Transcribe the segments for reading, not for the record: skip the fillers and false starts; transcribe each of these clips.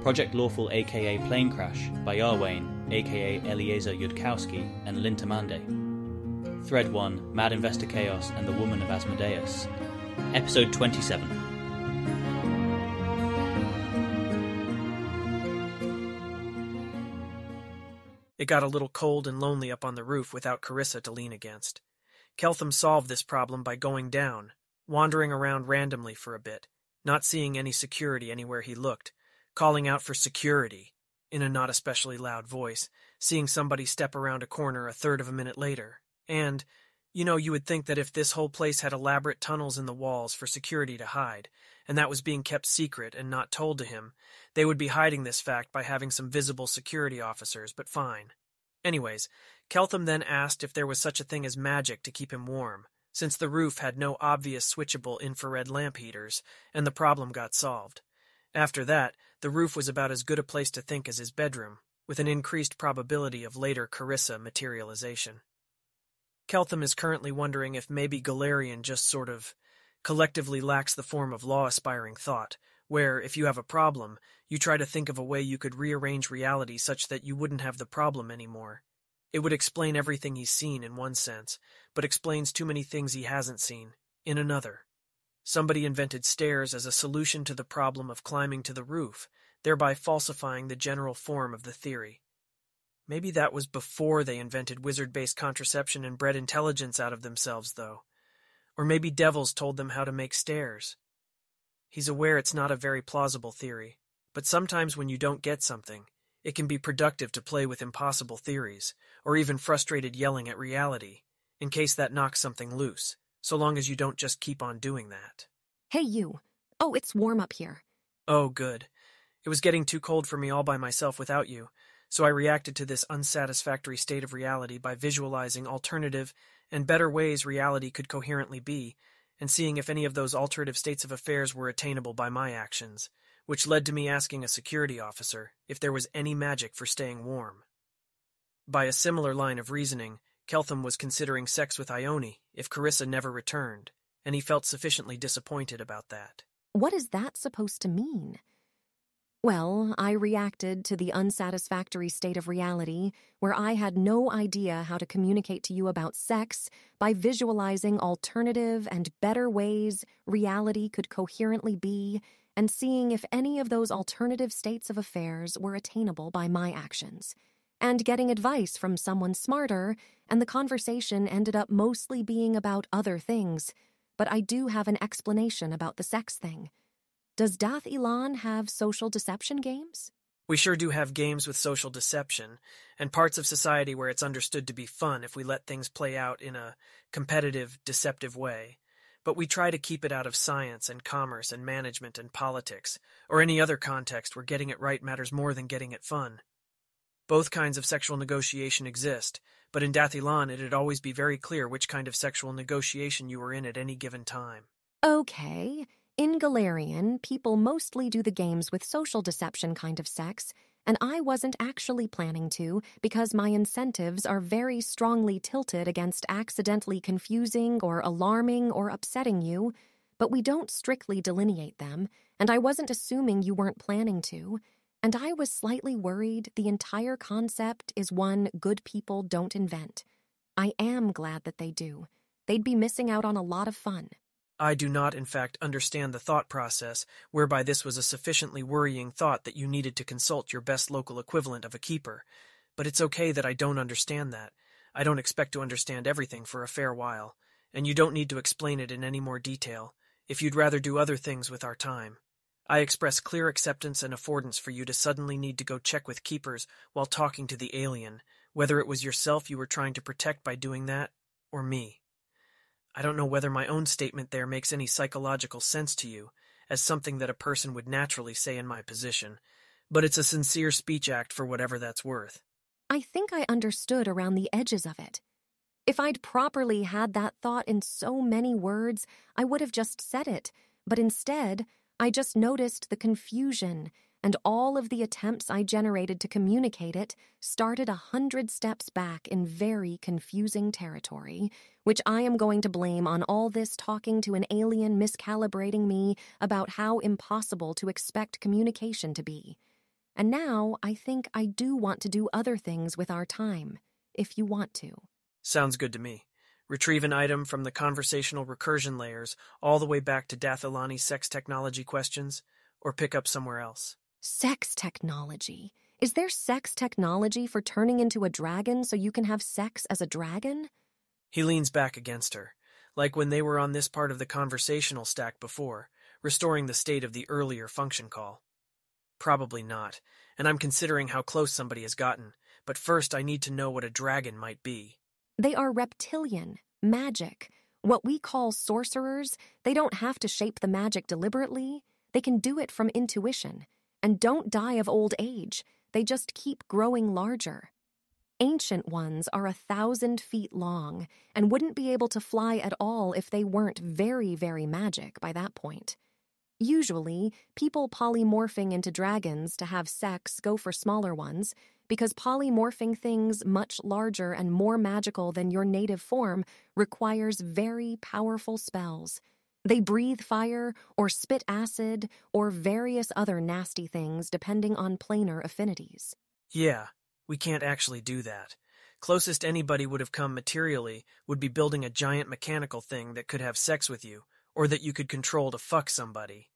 Project Lawful aka Plane Crash by Yarwain aka Eliezer Yudkowsky and Lintamande. Thread 1, Mad Investor Chaos and the Woman of Asmodeus. Episode 27. It got a little cold and lonely up on the roof without Carissa to lean against. Keltham solved this problem by going down, wandering around randomly for a bit, not seeing any security anywhere he looked, calling out for security in a not especially loud voice, seeing somebody step around a corner a third of a minute later, and, you would think that if this whole place had elaborate tunnels in the walls for security to hide, and that was being kept secret and not told to him, they would be hiding this fact by having some visible security officers, but fine. Anyways, Keltham then asked if there was such a thing as magic to keep him warm, since the roof had no obvious switchable infrared lamp heaters, and the problem got solved. After that, the roof was about as good a place to think as his bedroom, with an increased probability of later Carissa materialization. Keltham is currently wondering if maybe Galarian just sort of collectively lacks the form of law-aspiring thought, where, if you have a problem, you try to think of a way you could rearrange reality such that you wouldn't have the problem anymore. It would explain everything he's seen in one sense, but explains too many things he hasn't seen in another. Somebody invented stairs as a solution to the problem of climbing to the roof, thereby falsifying the general form of the theory. Maybe that was before they invented wizard-based contraception and bred intelligence out of themselves, though. Or maybe devils told them how to make stairs. He's aware it's not a very plausible theory, but sometimes when you don't get something, it can be productive to play with impossible theories, or even frustrated yelling at reality, in case that knocks something loose, so long as you don't just keep on doing that. Hey, you. Oh, it's warm up here. Oh, good. It was getting too cold for me all by myself without you, so I reacted to this unsatisfactory state of reality by visualizing alternative and better ways reality could coherently be, and seeing if any of those alternative states of affairs were attainable by my actions, which led to me asking a security officer if there was any magic for staying warm. By a similar line of reasoning, Keltham was considering sex with Ione if Carissa never returned, and he felt sufficiently disappointed about that. What is that supposed to mean? Well, I reacted to the unsatisfactory state of reality where I had no idea how to communicate to you about sex by visualizing alternative and better ways reality could coherently be and seeing if any of those alternative states of affairs were attainable by my actions, and getting advice from someone smarter, and the conversation ended up mostly being about other things, but I do have an explanation about the sex thing. Does Dath Ilan have social deception games? We sure do have games with social deception, and parts of society where it's understood to be fun if we let things play out in a competitive, deceptive way. But we try to keep it out of science and commerce and management and politics, or any other context where getting it right matters more than getting it fun. Both kinds of sexual negotiation exist, but in Dath Ilan it'd always be very clear which kind of sexual negotiation you were in at any given time. Okay. In Galarian, people mostly do the games with social deception kind of sex, and I wasn't actually planning to because my incentives are very strongly tilted against accidentally confusing or alarming or upsetting you, but we don't strictly delineate them, and I wasn't assuming you weren't planning to, and I was slightly worried the entire concept is one good people don't invent. I am glad that they do. They'd be missing out on a lot of fun. I do not, in fact, understand the thought process whereby this was a sufficiently worrying thought that you needed to consult your best local equivalent of a keeper, but it's okay that I don't understand that. I don't expect to understand everything for a fair while, and you don't need to explain it in any more detail, if you'd rather do other things with our time. I express clear acceptance and affordance for you to suddenly need to go check with keepers while talking to the alien, whether it was yourself you were trying to protect by doing that, or me. I don't know whether my own statement there makes any psychological sense to you, as something that a person would naturally say in my position, but it's a sincere speech act for whatever that's worth. I think I understood around the edges of it. If I'd properly had that thought in so many words, I would have just said it, but instead, I just noticed the confusion, and all of the attempts I generated to communicate it started 100 steps back in very confusing territory, which I am going to blame on all this talking to an alien miscalibrating me about how impossible to expect communication to be. And now I think I do want to do other things with our time, if you want to. Sounds good to me. Retrieve an item from the conversational recursion layers all the way back to Dathilani's sex technology questions, or pick up somewhere else. Sex technology? Is there sex technology for turning into a dragon so you can have sex as a dragon? He leans back against her, like when they were on this part of the conversational stack before, restoring the state of the earlier function call. Probably not, and I'm considering how close somebody has gotten, but first I need to know what a dragon might be. They are reptilian, magic. What we call sorcerers, they don't have to shape the magic deliberately. They can do it from intuition, and don't die of old age. They just keep growing larger. Ancient ones are 1,000 feet long and wouldn't be able to fly at all if they weren't very, very magic by that point. Usually, people polymorphing into dragons to have sex go for smaller ones because polymorphing things much larger and more magical than your native form requires very powerful spells. They breathe fire or spit acid or various other nasty things depending on planar affinities. Yeah, we can't actually do that. Closest anybody would have come materially would be building a giant mechanical thing that could have sex with you, or that you could control to fuck somebody.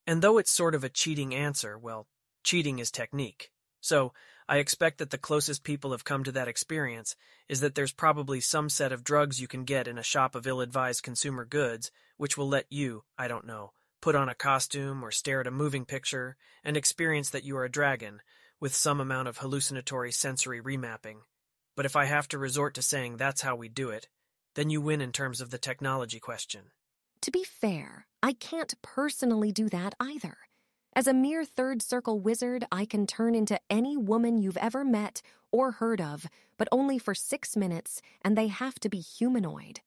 And though it's sort of a cheating answer, well, cheating is technique. So, I expect that the closest people have come to that experience is that there's probably some set of drugs you can get in a shop of ill-advised consumer goods which will let you, I don't know, put on a costume or stare at a moving picture and experience that you are a dragon with some amount of hallucinatory sensory remapping. But if I have to resort to saying that's how we do it, then you win in terms of the technology question. To be fair, I can't personally do that either. As a mere third circle wizard, I can turn into any woman you've ever met or heard of, but only for 6 minutes, and they have to be humanoid.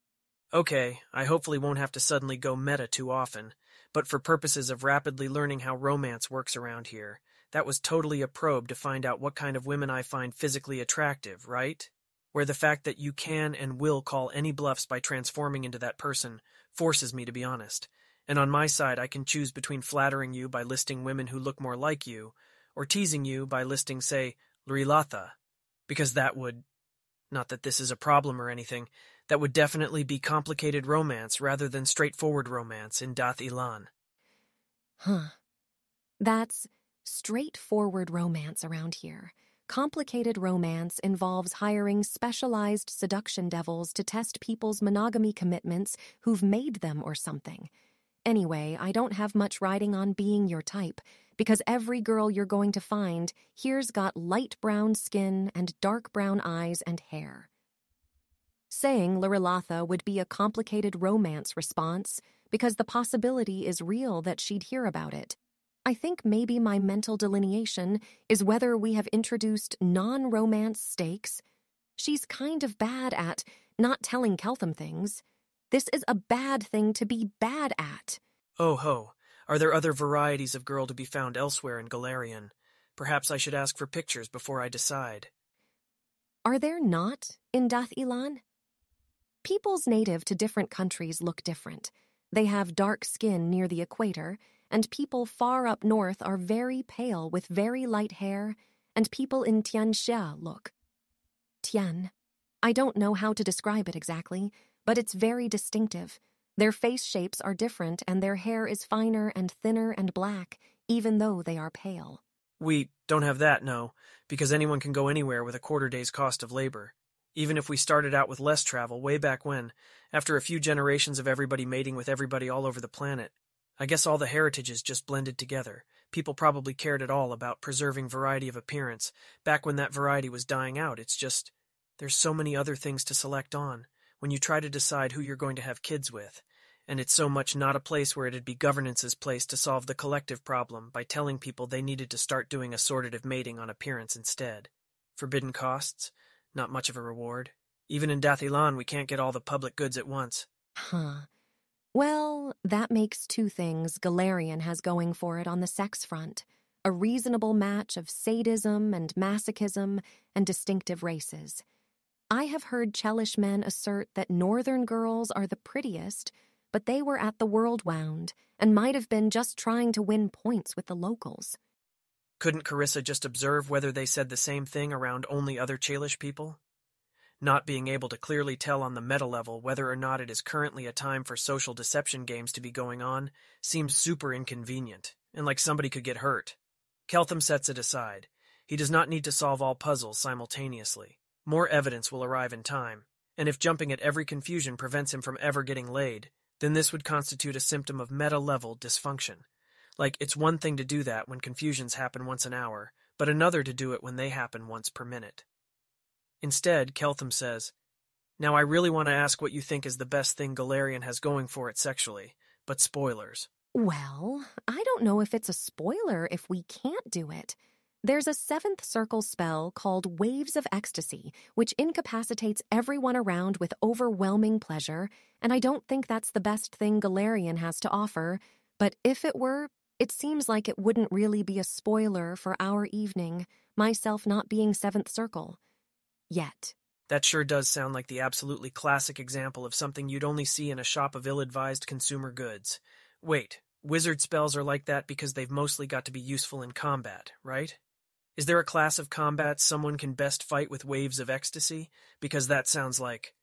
Okay, I hopefully won't have to suddenly go meta too often, but for purposes of rapidly learning how romance works around here, that was totally a probe to find out what kind of women I find physically attractive, right? Where the fact that you can and will call any bluffs by transforming into that person forces me to be honest. And on my side, I can choose between flattering you by listing women who look more like you, or teasing you by listing, say, Lrilatha, because that would, not that this is a problem or anything, that would definitely be complicated romance rather than straightforward romance in Dath Ilan. Huh. That's straightforward romance around here. Complicated romance involves hiring specialized seduction devils to test people's monogamy commitments who've made them or something. Anyway, I don't have much riding on being your type, because every girl you're going to find here's got light brown skin and dark brown eyes and hair. Saying Lrilatha would be a complicated romance response, because the possibility is real that she'd hear about it. I think maybe my mental delineation is whether we have introduced non-romance stakes. She's kind of bad at not telling Keltham things. This is a bad thing to be bad at. Oh ho, are there other varieties of girl to be found elsewhere in Golarion? Perhaps I should ask for pictures before I decide. Are there not in Dath Ilan? Peoples native to different countries look different. They have dark skin near the equator, and people far up north are very pale with very light hair, and people in Tianxia look. Tian. I don't know how to describe it exactly, but it's very distinctive. Their face shapes are different, and their hair is finer and thinner and black, even though they are pale. We don't have that, no, because anyone can go anywhere with a quarter day's cost of labor. Even if we started out with less travel way back when, after a few generations of everybody mating with everybody all over the planet, I guess all the heritages just blended together. People probably cared at all about preserving variety of appearance. Back when that variety was dying out, it's just, there's so many other things to select on when you try to decide who you're going to have kids with. And it's so much not a place where it'd be governance's place to solve the collective problem by telling people they needed to start doing assortative mating on appearance instead. Forbidden costs, not much of a reward. Even in Dath Ilan, we can't get all the public goods at once. Huh. Well, that makes two things Golarion has going for it on the sex front. A reasonable match of sadism and masochism and distinctive races. I have heard Chelish men assert that northern girls are the prettiest, but they were at the World Wound and might have been just trying to win points with the locals. Couldn't Carissa just observe whether they said the same thing around only other Chalish people? Not being able to clearly tell on the meta level whether or not it is currently a time for social deception games to be going on seems super inconvenient, and like somebody could get hurt. Keltham sets it aside. He does not need to solve all puzzles simultaneously. More evidence will arrive in time, and if jumping at every confusion prevents him from ever getting laid, then this would constitute a symptom of meta-level dysfunction. Like, it's one thing to do that when confusions happen once an hour, but another to do it when they happen once per minute. Instead, Keltham says, "Now I really want to ask what you think is the best thing Golarion has going for it sexually, but spoilers." Well, I don't know if it's a spoiler if we can't do it. There's a 7th circle spell called Waves of Ecstasy, which incapacitates everyone around with overwhelming pleasure, and I don't think that's the best thing Golarion has to offer, but if it were, it seems like it wouldn't really be a spoiler for our evening, myself not being 7th circle. Yet. That sure does sound like the absolutely classic example of something you'd only see in a shop of ill-advised consumer goods. Wait, wizard spells are like that because they've mostly got to be useful in combat, right? Is there a class of combat someone can best fight with waves of ecstasy? Because that sounds like...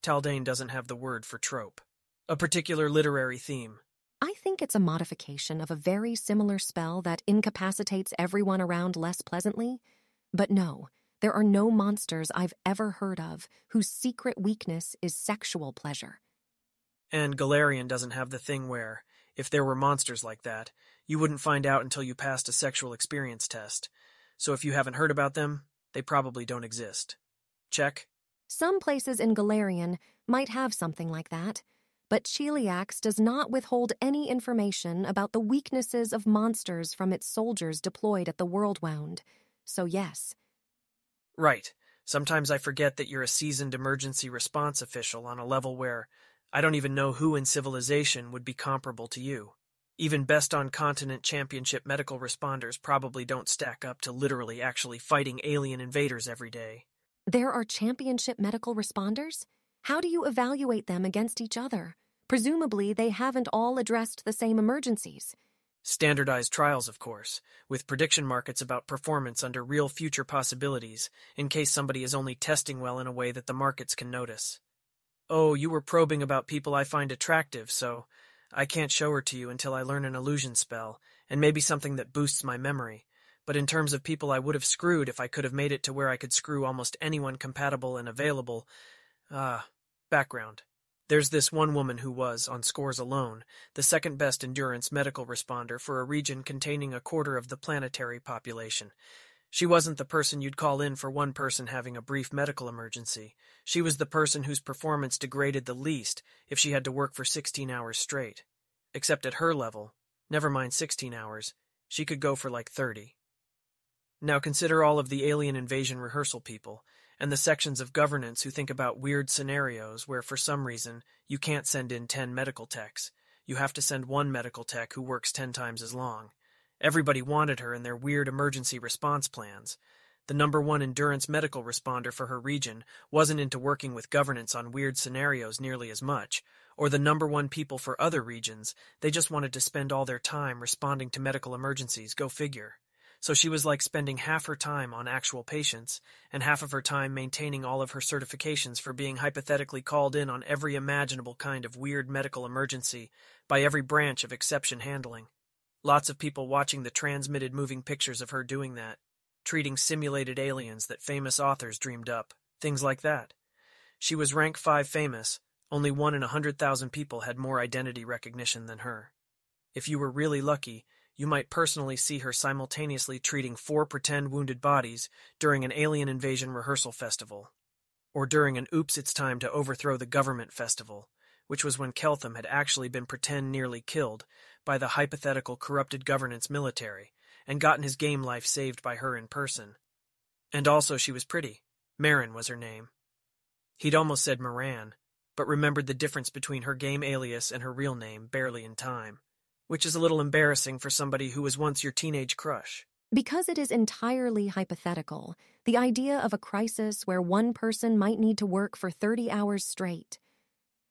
Taldane doesn't have the word for trope. A particular literary theme. I think it's a modification of a very similar spell that incapacitates everyone around less pleasantly. But no, there are no monsters I've ever heard of whose secret weakness is sexual pleasure. And Golarion doesn't have the thing where, if there were monsters like that, you wouldn't find out until you passed a sexual experience test. So if you haven't heard about them, they probably don't exist. Check? Some places in Golarion might have something like that, but Cheliax does not withhold any information about the weaknesses of monsters from its soldiers deployed at the Worldwound. So yes. Right. Sometimes I forget that you're a seasoned emergency response official on a level where I don't even know who in civilization would be comparable to you. Even best-on-continent championship medical responders probably don't stack up to literally actually fighting alien invaders every day. There are championship medical responders? How do you evaluate them against each other? Presumably, they haven't all addressed the same emergencies. Standardized trials, of course, with prediction markets about performance under real future possibilities, in case somebody is only testing well in a way that the markets can notice. Oh, you were probing about people I find attractive, so I can't show her to you until I learn an illusion spell, and maybe something that boosts my memory. But in terms of people I would have screwed if I could have made it to where I could screw almost anyone compatible and available... background. There's this one woman who was, on scores alone, the second best endurance medical responder for a region containing a quarter of the planetary population. She wasn't the person you'd call in for one person having a brief medical emergency. She was the person whose performance degraded the least if she had to work for 16 hours straight. Except at her level, never mind 16 hours, she could go for like 30. Now consider all of the alien invasion rehearsal people, and the sections of governance who think about weird scenarios where for some reason you can't send in 10 medical techs. You have to send one medical tech who works 10 times as long. Everybody wanted her in their weird emergency response plans. The #1 endurance medical responder for her region wasn't into working with governance on weird scenarios nearly as much, or the #1 people for other regions, they just wanted to spend all their time responding to medical emergencies, go figure. So she was like spending half her time on actual patients, and half of her time maintaining all of her certifications for being hypothetically called in on every imaginable kind of weird medical emergency by every branch of exception handling. Lots of people watching the transmitted moving pictures of her doing that, treating simulated aliens that famous authors dreamed up, things like that. She was rank 5 famous, only 1 in 100,000 people had more identity recognition than her. If you were really lucky, you might personally see her simultaneously treating 4 pretend wounded bodies during an alien invasion rehearsal festival, or during an Oops It's Time to Overthrow the Government festival, which was when Keltham had actually been pretend nearly killed by the hypothetical corrupted governance military, and gotten his game life saved by her in person. And also she was pretty. Marin was her name. He'd almost said Moran, but remembered the difference between her game alias and her real name barely in time, which is a little embarrassing for somebody who was once your teenage crush. Because it is entirely hypothetical, the idea of a crisis where one person might need to work for 30 hours straight.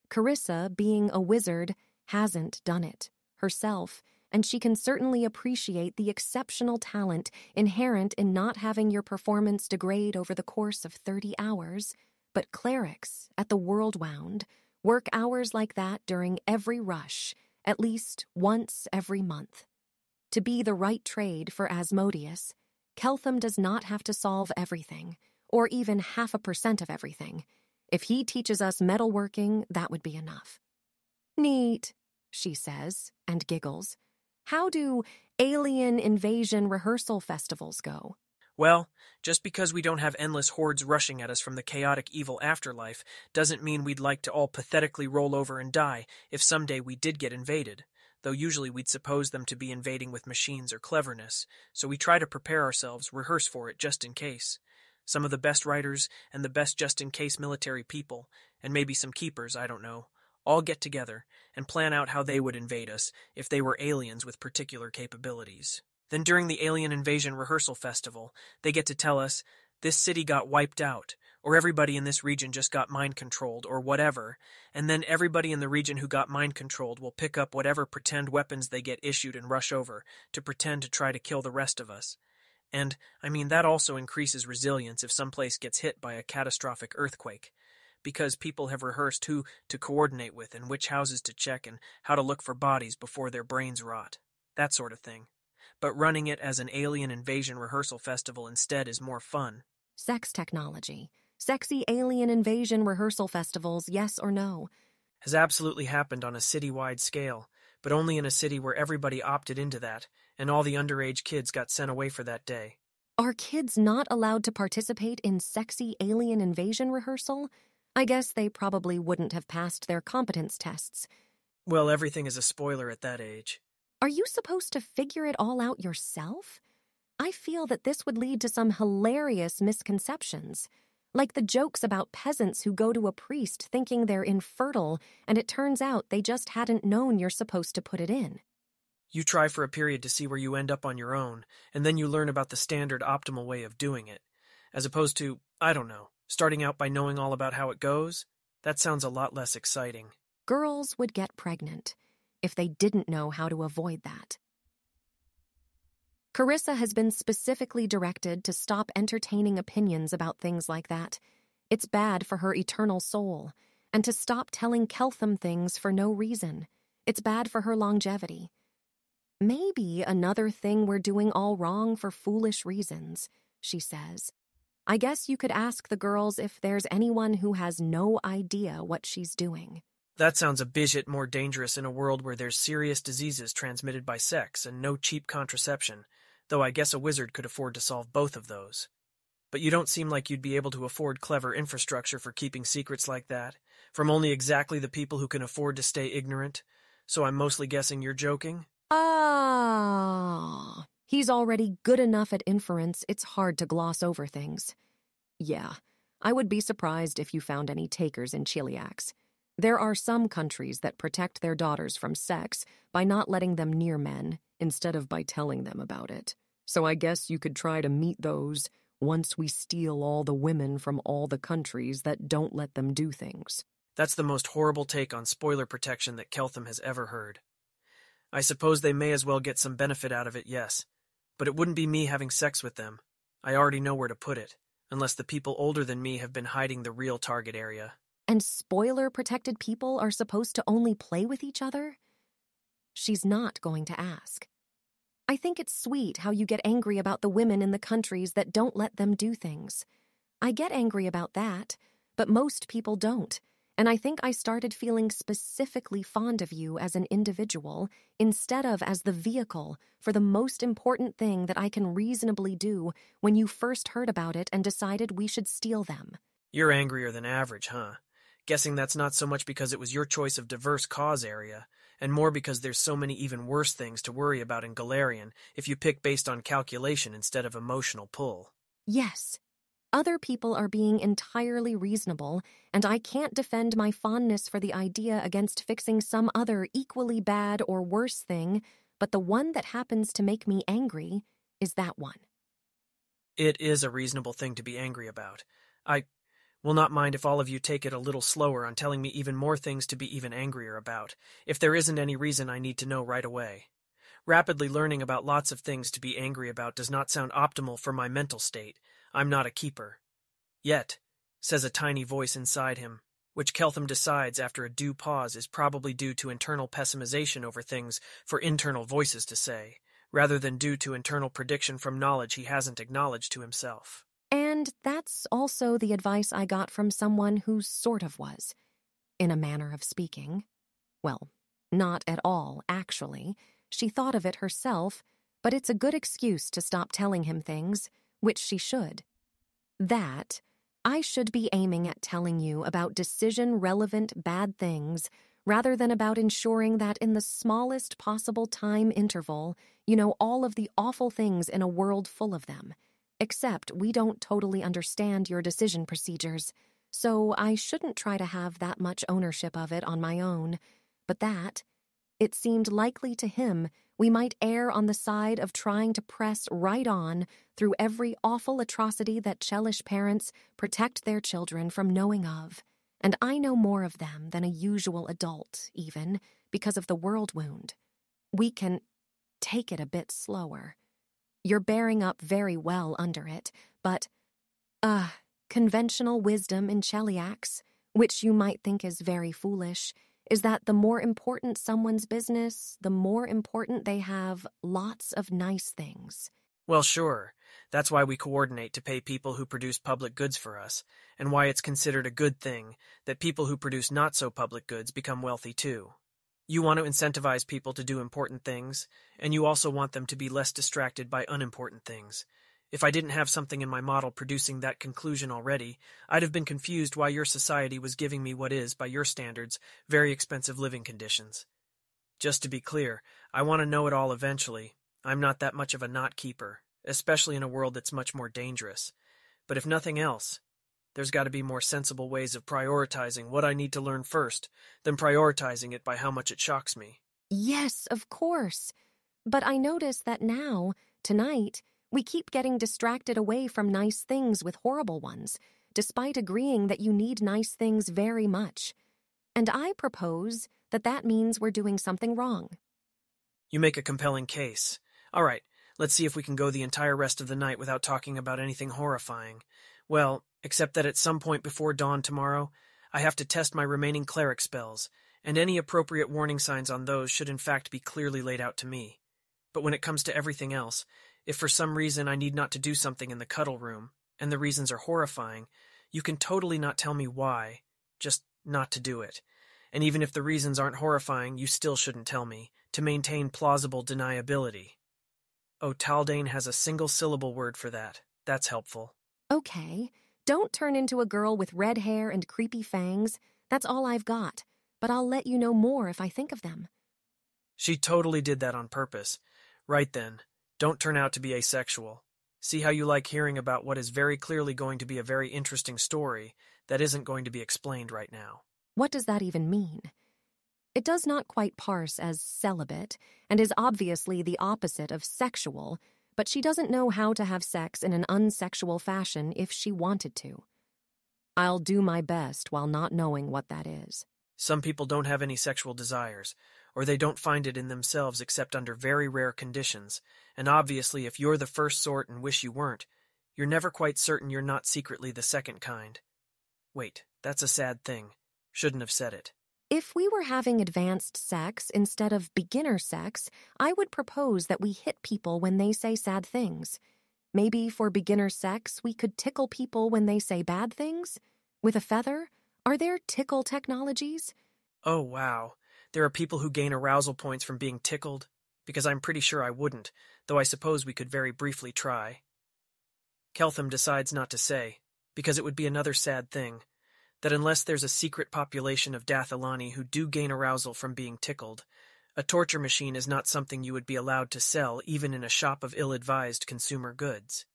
Carissa, being a wizard, hasn't done it herself, and she can certainly appreciate the exceptional talent inherent in not having your performance degrade over the course of 30 hours. But clerics at the Worldwound work hours like that during every rush, at least once every month. To be the right trade for Asmodeus, Keltham does not have to solve everything, or even 0.5% of everything. If he teaches us metalworking, that would be enough. Neat, she says, and giggles. How do alien invasion rehearsal festivals go? Well, just because we don't have endless hordes rushing at us from the chaotic evil afterlife doesn't mean we'd like to all pathetically roll over and die if someday we did get invaded, though usually we'd suppose them to be invading with machines or cleverness, so we try to prepare ourselves, rehearse for it just in case. Some of the best writers and the best just-in-case military people, and maybe some keepers, I don't know, all get together and plan out how they would invade us if they were aliens with particular capabilities. Then during the Alien Invasion Rehearsal Festival, they get to tell us, this city got wiped out, or everybody in this region just got mind-controlled, or whatever, and then everybody in the region who got mind-controlled will pick up whatever pretend weapons they get issued and rush over to pretend to try to kill the rest of us. And, that also increases resilience if someplace gets hit by a catastrophic earthquake, because people have rehearsed who to coordinate with and which houses to check and how to look for bodies before their brains rot. That sort of thing. But running it as an alien invasion rehearsal festival instead is more fun. Sex technology. Sexy alien invasion rehearsal festivals, yes or no? Has absolutely happened on a citywide scale, but only in a city where everybody opted into that, and all the underage kids got sent away for that day. Are kids not allowed to participate in sexy alien invasion rehearsal? I guess they probably wouldn't have passed their competence tests. Well, everything is a spoiler at that age. Are you supposed to figure it all out yourself? I feel that this would lead to some hilarious misconceptions, like the jokes about peasants who go to a priest thinking they're infertile, and it turns out they just hadn't known you're supposed to put it in. You try for a period to see where you end up on your own, and then you learn about the standard optimal way of doing it, as opposed to, starting out by knowing all about how it goes. That sounds a lot less exciting. Girls would get pregnant if they didn't know how to avoid that. Carissa has been specifically directed to stop entertaining opinions about things like that. It's bad for her eternal soul, and to stop telling Keltham things for no reason. It's bad for her longevity. Maybe another thing we're doing all wrong for foolish reasons, she says. I guess you could ask the girls if there's anyone who has no idea what she's doing. That sounds a bit more dangerous in a world where there's serious diseases transmitted by sex and no cheap contraception, though I guess a wizard could afford to solve both of those. But you don't seem like you'd be able to afford clever infrastructure for keeping secrets like that, from only exactly the people who can afford to stay ignorant, so I'm mostly guessing you're joking? He's already good enough at inference, it's hard to gloss over things. Yeah, I would be surprised if you found any takers in Chiliax. There are some countries that protect their daughters from sex by not letting them near men, instead of by telling them about it. So I guess you could try to meet those once we steal all the women from all the countries that don't let them do things. That's the most horrible take on spoiler protection that Keltham has ever heard. I suppose they may as well get some benefit out of it, yes. But it wouldn't be me having sex with them. I already know where to put it, unless the people older than me have been hiding the real target area. And spoiler-protected people are supposed to only play with each other? She's not going to ask. I think it's sweet how you get angry about the women in the countries that don't let them do things. I get angry about that, but most people don't. And I think I started feeling specifically fond of you as an individual instead of as the vehicle for the most important thing that I can reasonably do when you first heard about it and decided we should steal them. You're angrier than average, huh? Guessing that's not so much because it was your choice of diverse cause area, and more because there's so many even worse things to worry about in Golarion if you pick based on calculation instead of emotional pull. Yes. Other people are being entirely reasonable, and I can't defend my fondness for the idea against fixing some other equally bad or worse thing, but the one that happens to make me angry is that one. It is a reasonable thing to be angry about. I will not mind if all of you take it a little slower on telling me even more things to be even angrier about, if there isn't any reason I need to know right away. Rapidly learning about lots of things to be angry about does not sound optimal for my mental state. I'm not a keeper. Yet, says a tiny voice inside him, which Keltham decides after a due pause is probably due to internal pessimization over things for internal voices to say, rather than due to internal prediction from knowledge he hasn't acknowledged to himself. And that's also the advice I got from someone who sort of was, in a manner of speaking. Well, not at all, actually. She thought of it herself, but it's a good excuse to stop telling him things, which she should. That I should be aiming at telling you about decision-relevant bad things rather than about ensuring that in the smallest possible time interval, you know all of the awful things in a world full of them. Except we don't totally understand your decision procedures, so I shouldn't try to have that much ownership of it on my own. But that, it seemed likely to him we might err on the side of trying to press right on through every awful atrocity that Chelish parents protect their children from knowing of. And I know more of them than a usual adult, even, because of the world wound. We can take it a bit slower. You're bearing up very well under it, but, conventional wisdom in Cheliax, which you might think is very foolish, is that the more important someone's business, the more important they have lots of nice things. Well, sure. That's why we coordinate to pay people who produce public goods for us, and why it's considered a good thing that people who produce not-so-public goods become wealthy too. You want to incentivize people to do important things, and you also want them to be less distracted by unimportant things. If I didn't have something in my model producing that conclusion already, I'd have been confused why your society was giving me what is, by your standards, very expensive living conditions. Just to be clear, I want to know it all eventually. I'm not that much of a not-keeper, especially in a world that's much more dangerous. But if nothing else, there's got to be more sensible ways of prioritizing what I need to learn first than prioritizing it by how much it shocks me. Yes, of course. But I notice that now, tonight, we keep getting distracted away from nice things with horrible ones, despite agreeing that you need nice things very much. And I propose that that means we're doing something wrong. You make a compelling case. All right, let's see if we can go the entire rest of the night without talking about anything horrifying. Well, except that at some point before dawn tomorrow, I have to test my remaining cleric spells, and any appropriate warning signs on those should in fact be clearly laid out to me. But when it comes to everything else, if for some reason I need not to do something in the cuddle room, and the reasons are horrifying, you can totally not tell me why, just not to do it. And even if the reasons aren't horrifying, you still shouldn't tell me, to maintain plausible deniability. Oh, Taldane has a single-syllable word for that. That's helpful. Okay, don't turn into a girl with red hair and creepy fangs. That's all I've got, but I'll let you know more if I think of them. She totally did that on purpose. Right then, don't turn out to be asexual. See how you like hearing about what is very clearly going to be a very interesting story that isn't going to be explained right now. What does that even mean? It does not quite parse as celibate, and is obviously the opposite of sexual, but she doesn't know how to have sex in an unsexual fashion if she wanted to. I'll do my best while not knowing what that is. Some people don't have any sexual desires, or they don't find it in themselves except under very rare conditions, and obviously if you're the first sort and wish you weren't, you're never quite certain you're not secretly the second kind. Wait, that's a sad thing. Shouldn't have said it. If we were having advanced sex instead of beginner sex, I would propose that we hit people when they say sad things. Maybe for beginner sex, we could tickle people when they say bad things? With a feather? Are there tickle technologies? Oh, wow. There are people who gain arousal points from being tickled? Because I'm pretty sure I wouldn't, though I suppose we could very briefly try. Keltham decides not to say, because it would be another sad thing, that unless there's a secret population of Dathilani who do gain arousal from being tickled, a torture machine is not something you would be allowed to sell even in a shop of ill-advised consumer goods.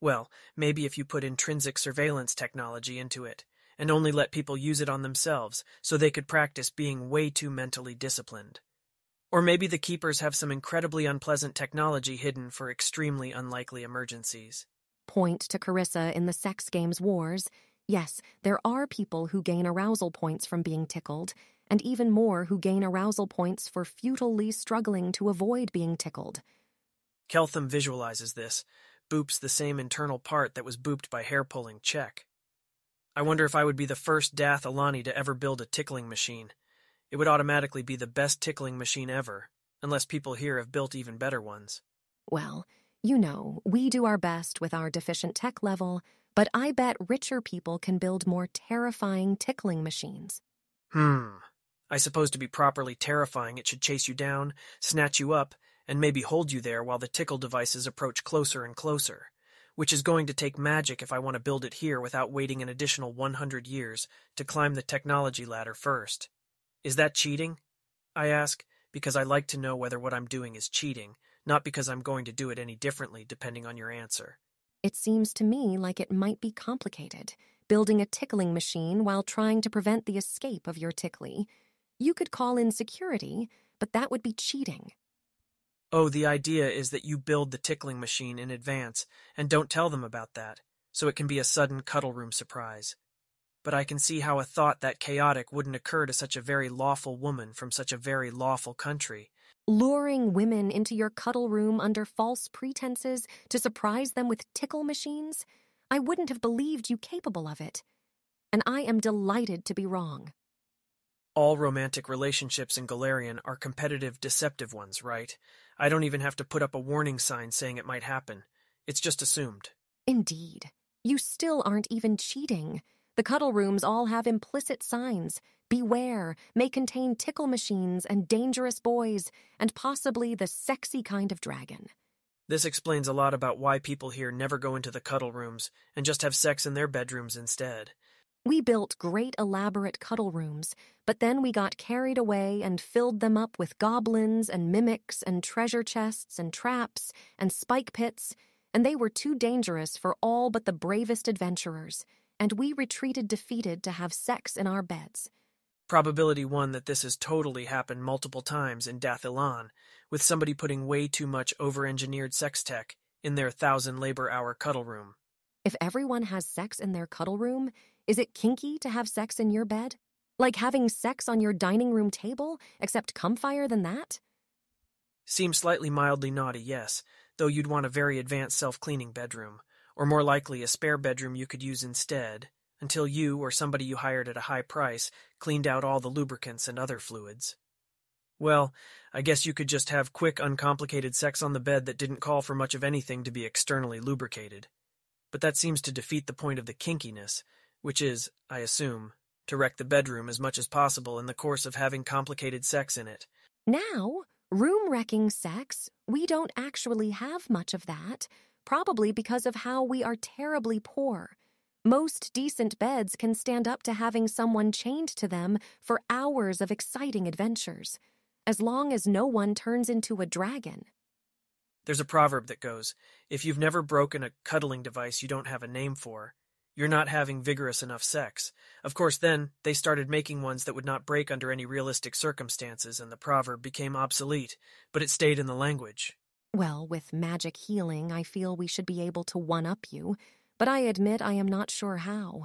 Well, maybe if you put intrinsic surveillance technology into it, and only let people use it on themselves so they could practice being way too mentally disciplined. Or maybe the keepers have some incredibly unpleasant technology hidden for extremely unlikely emergencies. Point to Carissa in the Sex Games Wars. Yes, there are people who gain arousal points from being tickled, and even more who gain arousal points for futilely struggling to avoid being tickled. Keltham visualizes this, boops the same internal part that was booped by hair-pulling Check. I wonder if I would be the first Dath Ilani to ever build a tickling machine. It would automatically be the best tickling machine ever, unless people here have built even better ones. Well, you know, we do our best with our deficient tech level, but I bet richer people can build more terrifying tickling machines. I suppose to be properly terrifying, it should chase you down, snatch you up, and maybe hold you there while the tickle devices approach closer and closer, which is going to take magic if I want to build it here without waiting an additional 100 years to climb the technology ladder first. Is that cheating? I ask, because I like to know whether what I'm doing is cheating, not because I'm going to do it any differently depending on your answer. It seems to me like it might be complicated, building a tickling machine while trying to prevent the escape of your tickly. You could call in security, but that would be cheating. Oh, the idea is that you build the tickling machine in advance and don't tell them about that, so it can be a sudden cuddle room surprise. But I can see how a thought that chaotic wouldn't occur to such a very lawful woman from such a very lawful country. Luring women into your cuddle room under false pretenses to surprise them with tickle machines? I wouldn't have believed you capable of it. And I am delighted to be wrong. All romantic relationships in Golarion are competitive, deceptive ones, right? I don't even have to put up a warning sign saying it might happen. It's just assumed. Indeed. You still aren't even cheating. The cuddle rooms all have implicit signs. Beware, may contain tickle machines and dangerous boys, and possibly the sexy kind of dragon. This explains a lot about why people here never go into the cuddle rooms and just have sex in their bedrooms instead. We built great elaborate cuddle rooms, but then we got carried away and filled them up with goblins and mimics and treasure chests and traps and spike pits, and they were too dangerous for all but the bravest adventurers, and we retreated defeated to have sex in our beds. Probability 1 that this has totally happened multiple times in Dath Ilan, with somebody putting way too much over-engineered sex tech in their 1,000 labor-hour cuddle room. If everyone has sex in their cuddle room, is it kinky to have sex in your bed? Like having sex on your dining room table, except comfier than that? Seems slightly mildly naughty, yes, though you'd want a very advanced self-cleaning bedroom, or more likely a spare bedroom you could use instead, until you or somebody you hired at a high price cleaned out all the lubricants and other fluids. Well, I guess you could just have quick, uncomplicated sex on the bed that didn't call for much of anything to be externally lubricated. But that seems to defeat the point of the kinkiness, which is, I assume, to wreck the bedroom as much as possible in the course of having complicated sex in it. Now, room-wrecking sex, we don't actually have much of that, probably because of how we are terribly poor. Most decent beds can stand up to having someone chained to them for hours of exciting adventures, as long as no one turns into a dragon. There's a proverb that goes, if you've never broken a cuddling device you don't have a name for, you're not having vigorous enough sex. Of course, then, they started making ones that would not break under any realistic circumstances, and the proverb became obsolete, but it stayed in the language. Well, with magic healing, I feel we should be able to one-up you, but I admit I am not sure how.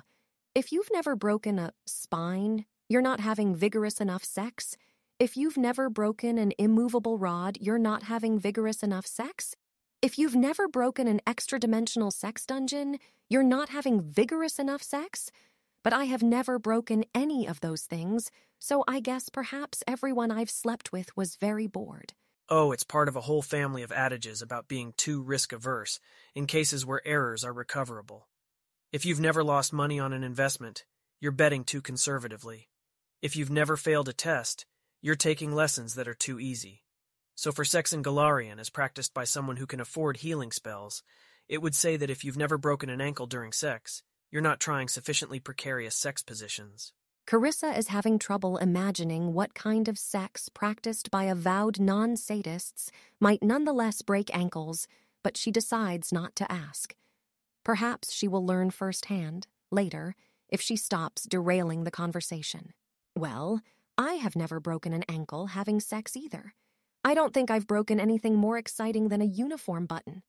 If you've never broken a spine, you're not having vigorous enough sex. If you've never broken an immovable rod, you're not having vigorous enough sex. If you've never broken an extra-dimensional sex dungeon, you're not having vigorous enough sex. But I have never broken any of those things, so I guess perhaps everyone I've slept with was very bored. Oh, it's part of a whole family of adages about being too risk-averse in cases where errors are recoverable. If you've never lost money on an investment, you're betting too conservatively. If you've never failed a test, you're taking lessons that are too easy. So for sex in Golarion, as practiced by someone who can afford healing spells, it would say that if you've never broken an ankle during sex, you're not trying sufficiently precarious sex positions. Carissa is having trouble imagining what kind of sex practiced by avowed non-sadists might nonetheless break ankles, but she decides not to ask. Perhaps she will learn firsthand, later, if she stops derailing the conversation. Well, I have never broken an ankle having sex either. I don't think I've broken anything more exciting than a uniform button.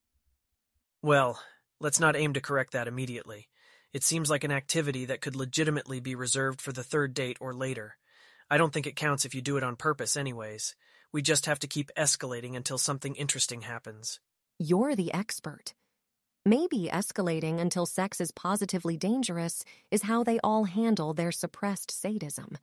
Well, let's not aim to correct that immediately. It seems like an activity that could legitimately be reserved for the third date or later. I don't think it counts if you do it on purpose anyways. We just have to keep escalating until something interesting happens. You're the expert. Maybe escalating until sex is positively dangerous is how they all handle their suppressed sadism.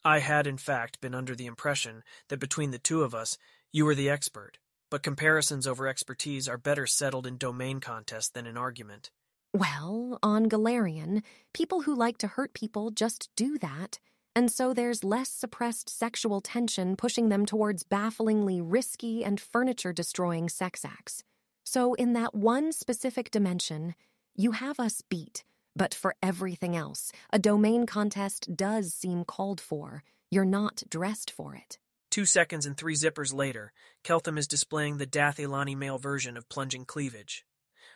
I had, in fact, been under the impression that between the two of us, you were the expert, but comparisons over expertise are better settled in domain contests than in argument. Well, on Galarian, people who like to hurt people just do that, and so there's less suppressed sexual tension pushing them towards bafflingly risky and furniture-destroying sex acts. So in that one specific dimension, you have us beat, but for everything else, a domain contest does seem called for. You're not dressed for it. 2 seconds and 3 zippers later, Keltham is displaying the Dathilani male version of plunging cleavage.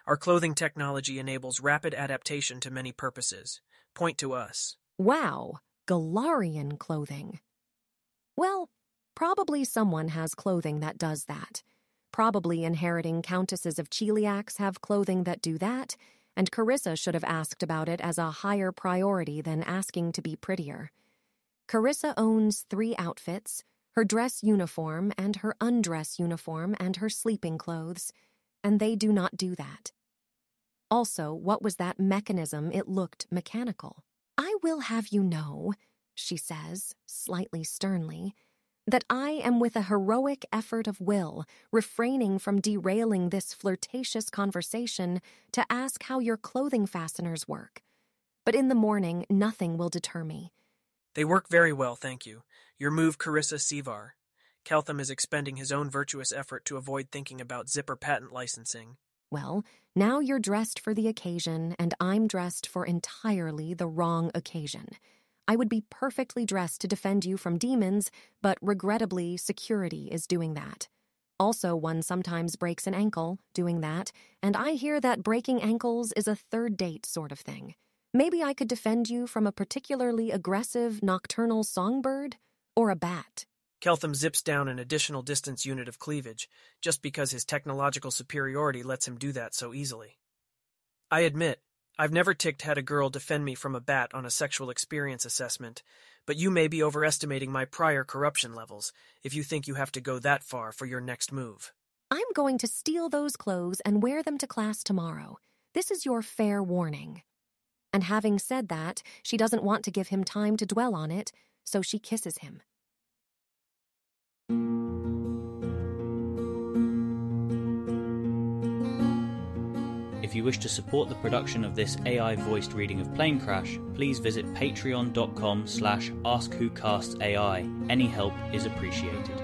Our clothing technology enables rapid adaptation to many purposes. Point to us. Wow, Galarian clothing. Well, probably someone has clothing that does that. Probably inheriting Countesses of Cheliax have clothing that do that, and Carissa should have asked about it as a higher priority than asking to be prettier. Carissa owns 3 outfits, her dress uniform and her undress uniform and her sleeping clothes, and they do not do that. Also, what was that mechanism? It looked mechanical. I will have you know, she says, slightly sternly, that I am with a heroic effort of will, refraining from derailing this flirtatious conversation to ask how your clothing fasteners work. But in the morning, nothing will deter me. They work very well, thank you. Your move, Carissa Sevar. Keltham is expending his own virtuous effort to avoid thinking about zipper patent licensing. Well, now you're dressed for the occasion, and I'm dressed for entirely the wrong occasion. I would be perfectly dressed to defend you from demons, but regrettably, security is doing that. Also, one sometimes breaks an ankle doing that, and I hear that breaking ankles is a third date sort of thing. Maybe I could defend you from a particularly aggressive nocturnal songbird or a bat. Keltham zips down an additional distance unit of cleavage, just because his technological superiority lets him do that so easily. I admit, I've never had a girl defend me from a bat on a sexual experience assessment, but you may be overestimating my prior corruption levels if you think you have to go that far for your next move. I'm going to steal those clothes and wear them to class tomorrow. This is your fair warning. And having said that, she doesn't want to give him time to dwell on it, so she kisses him. If you wish to support the production of this AI-voiced reading of Plane Crash, please visit patreon.com/AskWhoCastsAI. Any help is appreciated.